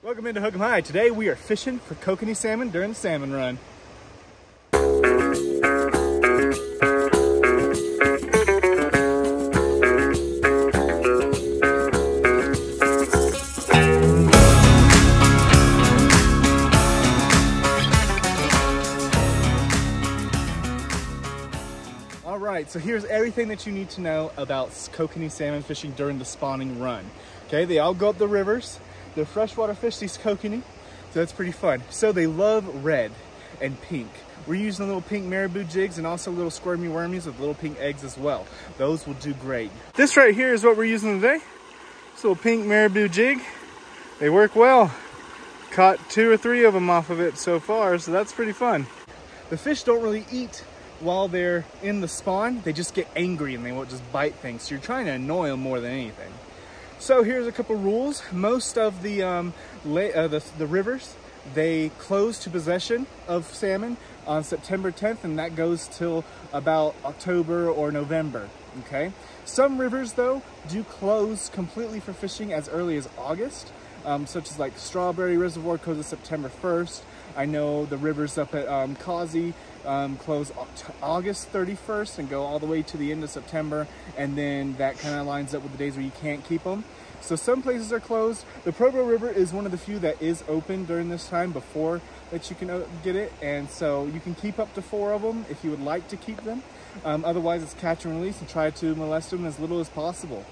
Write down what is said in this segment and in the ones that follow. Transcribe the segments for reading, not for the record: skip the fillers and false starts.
Welcome into Hook 'em High. Today we are fishing for kokanee salmon during the salmon run. All right, so here's everything that you need to know about kokanee salmon fishing during the spawning run. Okay, they all go up the rivers. They're freshwater fish, these kokanee, so that's pretty fun. So they love red and pink. We're using little pink marabou jigs and also little squirmy wormies with little pink eggs as well. Those will do great. This right here is what we're using today. This little pink marabou jig. They work well. Caught 2 or 3 of them off of it so far, so that's pretty fun. The fish don't really eat while they're in the spawn. They just get angry and they won't just bite things. So you're trying to annoy them more than anything. So here's a couple rules. Most of the rivers, they close to possession of salmon on September 10th, and that goes till about October or November, okay? Some rivers, though, do close completely for fishing as early as August, such as like Strawberry Reservoir closes September 1st. I know the rivers up at Causey close August 31st and go all the way to the end of September, and then that kind of lines up with the days where you can't keep them. So some places are closed. The Provo River is one of the few that is open during this time before that you can get it, and so you can keep up to 4 of them if you would like to keep them. Otherwise, it's catch and release and try to molest them as little as possible.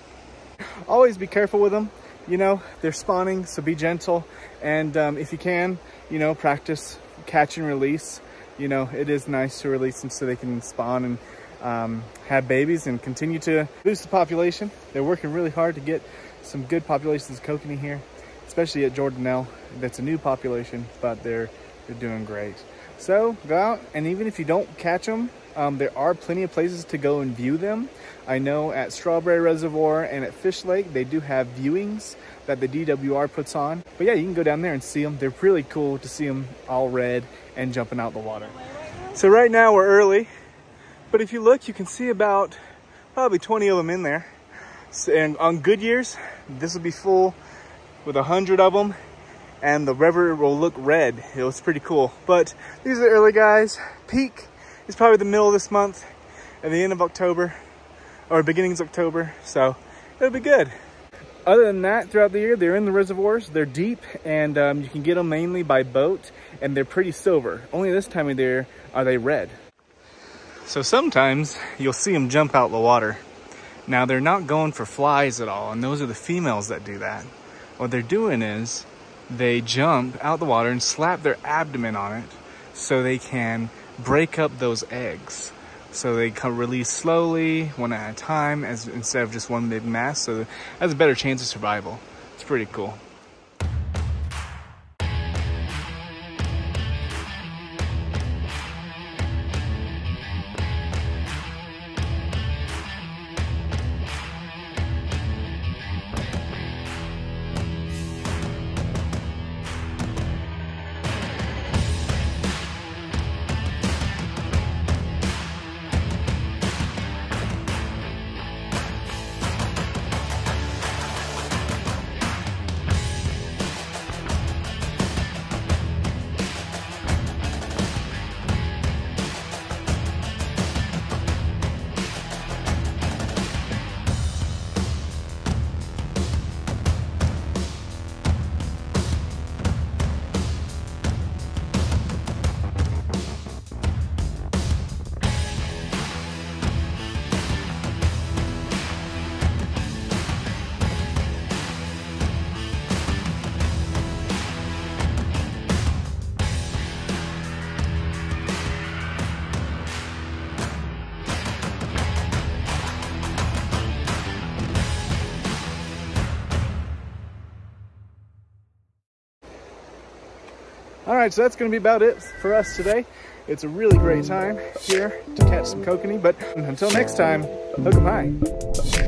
Always be careful with them. You know, they're spawning, so be gentle. And if you can, you know, practice catch and release. You know, it is nice to release them so they can spawn and have babies and continue to boost the population. They're working really hard to get some good populations of kokanee here, especially at Jordanelle. That's a new population, but they're doing great. So go out, and even if you don't catch them, there are plenty of places to go and view them. I know at Strawberry Reservoir and at Fish Lake, they do have viewings that the DWR puts on. But yeah, you can go down there and see them. They're really cool to see them all red and jumping out the water. So right now we're early, but if you look, you can see about probably 20 of them in there. So, and on good years, this will be full with 100 of them, and the river will look red. It was pretty cool. But these are the early guys. Peak is probably the middle of this month, at the end of October, or beginnings of October, so it'll be good. Other than that, throughout the year, they're in the reservoirs. They're deep, and you can get them mainly by boat, and they're pretty silver. Only this time of year are they red. So sometimes you'll see them jump out the water. Now, they're not going for flies at all, and those are the females that do that. What they're doing is they jump out the water and slap their abdomen on it so they can break up those eggs. So they can release slowly, one at a time, instead of just one big mass. So it has a better chance of survival. It's pretty cool. All right, so that's gonna be about it for us today. It's a really great time here to catch some kokanee, but until next time, hook 'em high.